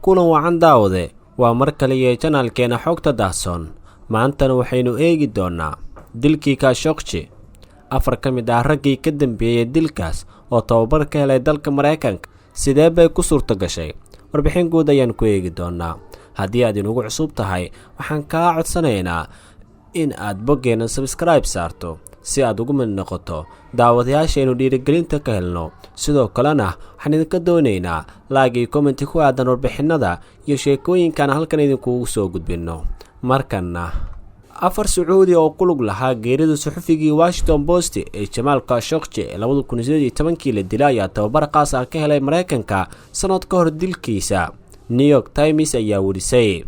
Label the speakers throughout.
Speaker 1: kulan wacan daawade waa mar kale ee channelkeena xogta daahsoon maantana waxaynu eegi doonaa dilkii Khashoggi afar ka mid ah raggii ka dambeeyay dilkaas oo tababar ka helay dalka Mareykanka sidee bay ku suurto gashay warbixin guud ayaan ku eegi doonaa haddii aad inagu cusub tahay waxaan kaa codsanaynaa in aad boggeena subscribe saarto si aad ugu mid noqoto daawadayaasheenu dhiirigelinta ka helno sidoo kalena waxaan idinka doonaynaa like iyo comment ku aadan warbixinada iyo sheekooyinkan halkan idinkugu soo gudbino markana afar Sacuudi oo ku lug lahaa geerida suxufigii Washington Post ee Jamal Khashoggi 2018 la dilay ayaa tababar qaas ah ka helay Mareykanka sanad ka hor dilkiisa. New York Times ayaa warisay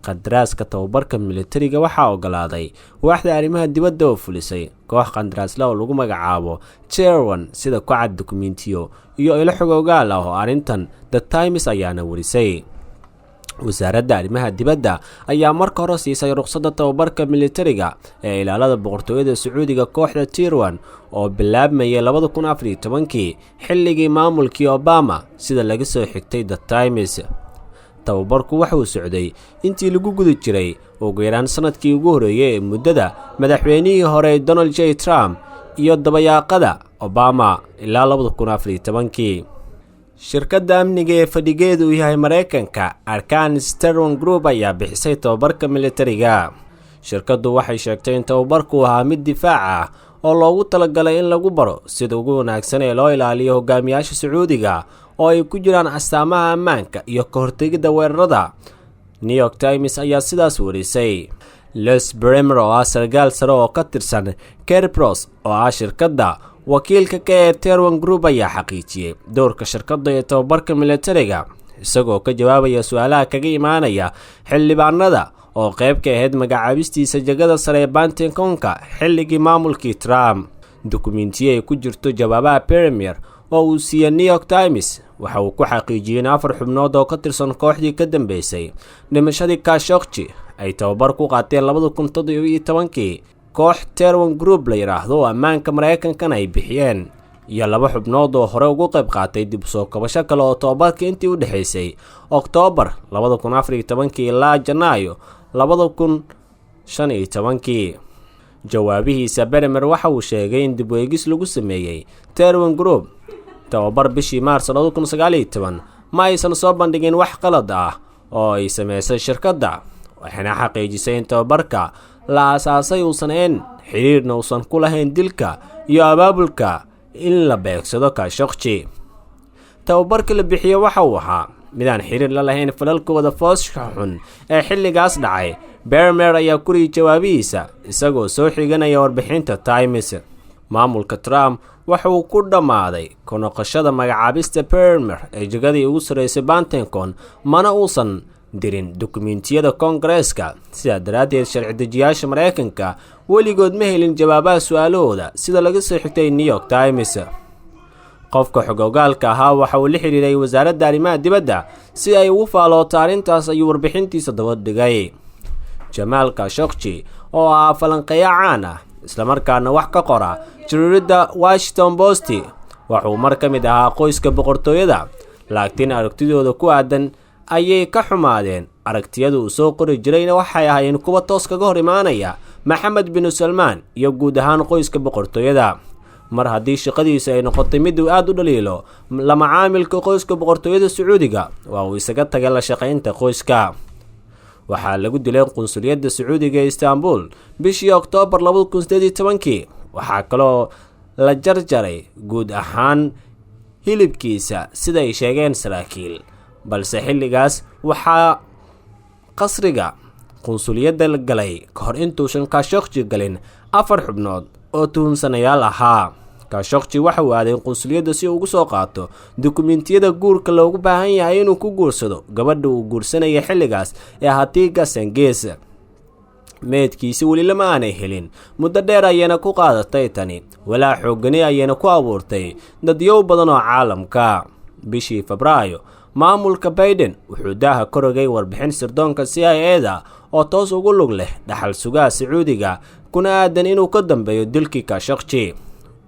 Speaker 1: qadaraaska tababarka militariga waxaa ogolaaday waaxda arrimaha dibadda oo fulisay koox qandaraasla oo lagu magacaabo Cherwan sida ku cad dokumentiyo iyo ilo xogoogaal ah oo arrintan The Times ayaana warisay. wasaaradda arrimaha dibadda ayaa marka hore siisay ruqsadda tababarka militariga ee ilaalada boqortooyada Sacuudiga kooxda Cherwan oo bilaabmayay 2014 xilligii maamulkii Obama sida laga soo xigtay The Times. tababarku waxa uu socday intii lagu guda jiray ugu yaraan sanadkii ugu horeeyay ee muddada madaxweynihii hore Donald J. Trump iyo dabayaaqada Obama ilaa 2014. shirkadda amniga ee fadhigeedu yahay Mareykanka Arkan Sterling Group ayaa bixisay tababarka militariga. shirkaddu waxay sheegtay in tababarku ahaa mid difaac ah oo loogu talagalay in lagu baro sida ugu wanaagsan ee loo ilaaliyo hogaamiyaasha Sacuudiga oo ay ku jiraan astaamaha ammaanka iyo ka hortagida weerarada. New York Times ayaa sidaas warisay. Les Bremer oo ah sargaal sare oo ka tirsan Kerpros oo ah shirkadda wakiilka ka ee Cherwan Group ayaa xaqiijiyay doorka shirkadda ee tababarka militariga isagoo ka jawaabaya su'aalaha kaga imaanaya xildhibaanada oo qayb ka ahayd magacaabistiisa jagada sare ee Pentagonka xilligii maamulkii Trump. dokumentiyo ay ku jirto jawaabaha Premier oo uu siiyay New York Times waxa uu ku xaqiijiyay afar xubnood oo ka tirsan kooxdii ka dambeysay dhimashadii Khashoggi ay tababar ku qaateen 2017 koox Cherwan Group la yiraahdo ammaanka Mareykanka ay bixiyeen iyo laba xubnood oo hore ugu qayb qaatay dib soo kabasho kale oo tababarka intii u dhaxaysay October 2014 ilaa Janaayo 2015. jawaabihiisa Bremer waxa uu sheegay in dib u eegis lagu sameeyay Cherwan Group tababar bishii Maars 2019 ma aysan soo bandhigin wax qalad ah oo ay sameysay shirkadda waxaana xaqiijisay in tababarka la asaasay uusan xiriirna uusan ku lahayn dilka iyo abaabulka in la beegsado Khashoggi. tababarka la bixiyo waxa uu ahaa midaan xiriir la lahayn falalkooda foosha xun ee xilligaas dhacay. Bremer ayaa ku riyay jawaabihiisa isagoo soo xiganaya warbixinta Times. maamulka Trump waxa uu ku dhamaaday ku noqoshada magacaabista Bremer ee jagadii ugu sareysay Pentagon mana uusan dirin dokumentiyada Kongareeska sida daraaddeed sharci dejiyaasha Mareykanka weligood ma helin jawaabaha su'aalahooda sida laga soo xigtay New York Times. qofka xogogaalka ahaa waxa uu la xiriiray wasaaradda arrimaha dibadda si ay ugu faalooto arrintaas ayuu warbixintiisa daba dhigay. Jamal Khashoggi oo ah falanqeeyo caan ah isla markaana wax ka qora jariirada Washington Post wuxuu mar ka mid ahaa qoyska boqortooyada laakiin aragtidooda ku aadan ayay ka xumaadeen. aragtiyada uu soo qori jirayna waxay ahaayeen kuwa toos kaga hor imaanaya Maxamed bin Salman iyo guud ahaan qoyska boqortooyada. mar haddii shaqadiisa ay noqotay mid aad u dhaliilo la macaamilka qoyska boqortooyada Sacuudiga waa uu isaga tagay la shaqaynta qoyska. waxaa lagu dilay qunsuliyadda Sacuudiga ee Istanbul bishii October 2018. waxaa kaloo la jarjaray guud ahaan hilibkiisa sida ay sheegeen saraakiil balse xilligaas waxaa qasriga qunsuliyadda la galay ka hor intuusan Khashoggi galin afar xubnood oo tuhumsanayaal ahaa. Khashoggi waxa uu aaday qunsuliyadda si uu ugu soo qaato dokumentiyada guurka loogu baahan yahay inuu ku guursado gabadha uu guursanaya xilligaas ee Hatiga Senghis. meedkiisa weli lama aanay helin muddo dheer ayayna ku qaadatay tani walaa xoogani ayayna ku abuurtay dadyow badan oo caalamka. bishii Febraayo maamulka Biden wuxuu daaha korogay warbixin sirdoonka CIA-da oo toos ugu lug leh dhaxal sugaha Sacuudiga kuna aadan inuu ka dambeeyo dilkii Khashoggi.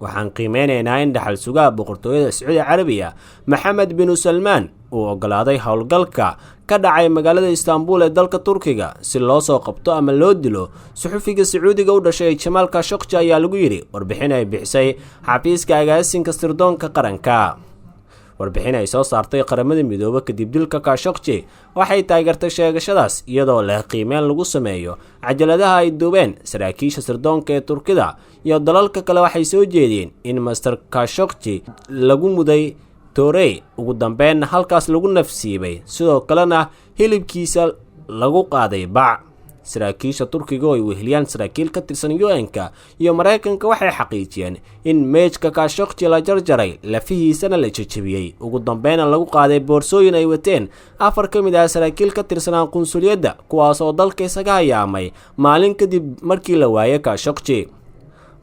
Speaker 1: waxaan qiimeynaynaa in dhaxal sugaha boqortooyada Sacuudi Carabiya Maxamed bin Salman uu ogolaaday howlgalka ka dhacay magaalada Istanbul ee dalka Turkiga si loo soo qabto ama loo dilo suxufiga Sacuudiga u dhashay Jamal Khashoggi ayaa lagu yiri warbixin ay bixisay xafiiska agaasinka sirdoonka qaranka. warbixin ay soo saartay qaramada midooba kadib dilka Khashoggi waxay taageertay sheegashadaas iyadoo leh qiimeyn lagu sameeyo cajaladaha ay duubeen saraakiisha sirdoonka ee Turkida iyo dalalka kale. waxay soo jeediyeen in Master Khashoggi lagu muday toorey ugu dambeyn halkaas lagu nafsiibay, sidoo kalena hilibkiisa lagu qaaday bac. saraakiisha Turkiga oo ay weheliyaan saraakiil ka tirsan UN-ka iyo Mareykanka waxay xaqiijiyeen in meejka Khashoggi la jarjaray, lafihiisana la jajabiyay, ugu dambeyn lagu qaaday boorsooyin ay wateen 4 ka mid ah saraakiil ka tirsan qunsuliyadda, kuwaas oo dalka isaga hayaamay maalin kadib markii la waayay Khashoggi.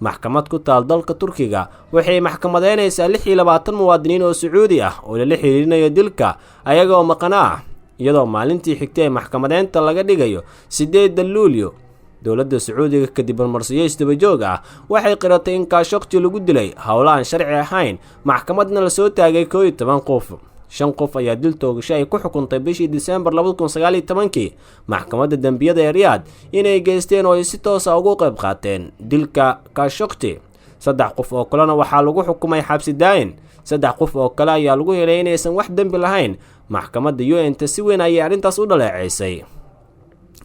Speaker 1: maxkamad ku taal dalka Turkiga waxay maxkamadeynaysaa 26 muwaadiniin oo Sacuudi ah oo la xiriirinayo dilka ayaga oo maqan ah, iyadoo maalintii xigtay maxkamadeynta laga dhigayo 8 Luulyo. dowladda Sacuudiga kadib marsiyo isdaba joog ah waxay qiratay in Khashoggi lagu dilay howlo aan sharci ahayn, maxkamadna la soo taagay 11 qof. 5 qof ayaa dil toogasho ay ku xukuntay bishii Diseembar 2019 maxkamadda dambiyada ee Riyadh inay geysteen oo ay si toos ah uga qayb qaateen dilka Khashoggi. 3 qof oo kalena waxaa lagu xukumay xabsi daa'in. 3 qof oo kale ayaa lagu helay inaysan wax dambi lahayn. maxkamadda UN-ta si weyn ayay arrintaas u dhaleeceysay.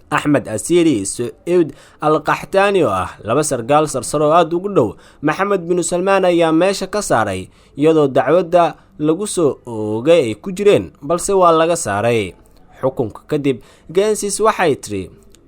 Speaker 1: Ahmed Asiri Saud al-Qahtani oo ah 2 sargaal sarsaro aad ugu dhow Maxamed bin Salman ayaa meesha ka saaray iyadoo dacwadda lagu soo oogay ay ku jireen, balse waa laga saaray. xukunka kadib Gensis waxay tiri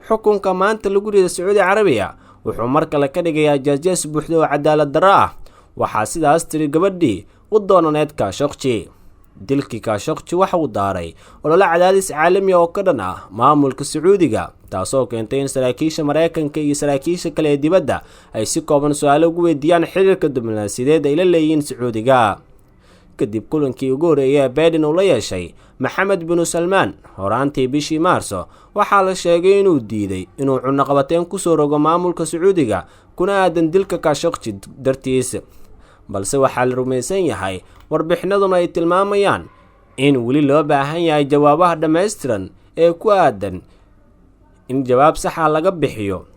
Speaker 1: xukunka maanta lagu riday Sacuudi Carabiya wuxuu mar kale ka dhigayaa jaajees buuxda oo cadaalad darro ah. waxaa sidaas tiri gabadhii u doonaneed Khashoggi. dilkii Khashoggi waxa uu daaray olole cadaadis caalami oo ka dhan ah maamulka Sacuudiga, taasoo keentay in saraakiisha Mareykanka iyo saraakiisha kale ee dibadda ay si kooban su'aalo ugu weydiiyaan xiriirka diblomaasiyadeed ay la leeyihiin Sacuudiga. kadib kulankii ugu horeeyay ee Biden uu la yeeshay Maxamed bin Salman horaantii bishii Maarso, waxaa la sheegay inuu diiday inuu cunaqabateyn ku soo rogo maamulka Sacuudiga kuna aadan dilka Khashoggi dartiis, balse waxaa la rumaysan yahay warbixinaduna ay tilmaamayaan in weli loo baahan yahay jawaabaha dhammaystiran ee ku aadan in jawaab sax ah laga bixiyo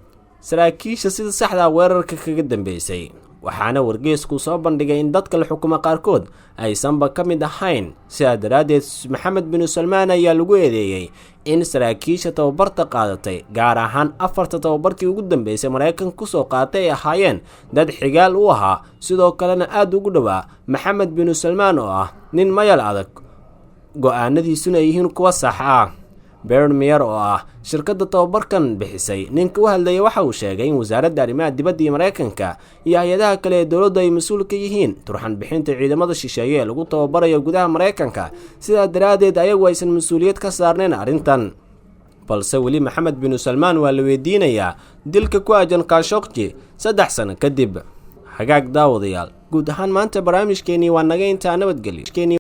Speaker 1: saraakiisha sida saxda weerarka kaga dambeysay. waxaana wargeysku soo bandhigay in dadka la xukumo qaarkood aysanba ka mid ahayn. sidaa daraaddeed Maxamed bin Salman ayaa lagu eedeeyey in saraakiisha tababarta qaadatay, gaar ahaan 4 tababarkii ugu dambeysay Mareykanka ku soo qaatay ay ahaayeen dad xigaal u ahaa, sidoo kalena aad ugu dhowaa Maxamed bin Salman oo ah nin mayal adag, go'aanadiisuna ay yihiin kuwa sax ah. Bernier oo ah shirkadda tababarkan bixisay ninka u hadlayay waxa uu sheegay in wasaaradda arrimaha dibadda ee Mareykanka iyo hay'adaha kale ee dowladda ay mas'uul ka yihiin turxan bixinta ciidamada shisheeye ee lagu tababarayo gudaha Mareykanka, sidaa daraaddeed ayagu aysan mas'uuliyad ka saarnayn arrintan. balse weli Maxamed bin Salman waa la weydiinayaa dilka ku aadan Khashoggi 3 sano kadib. hagaag daawadayaal, guud ahaan maanta barnaamijkeennii waa naga intaa. nabadgelyo.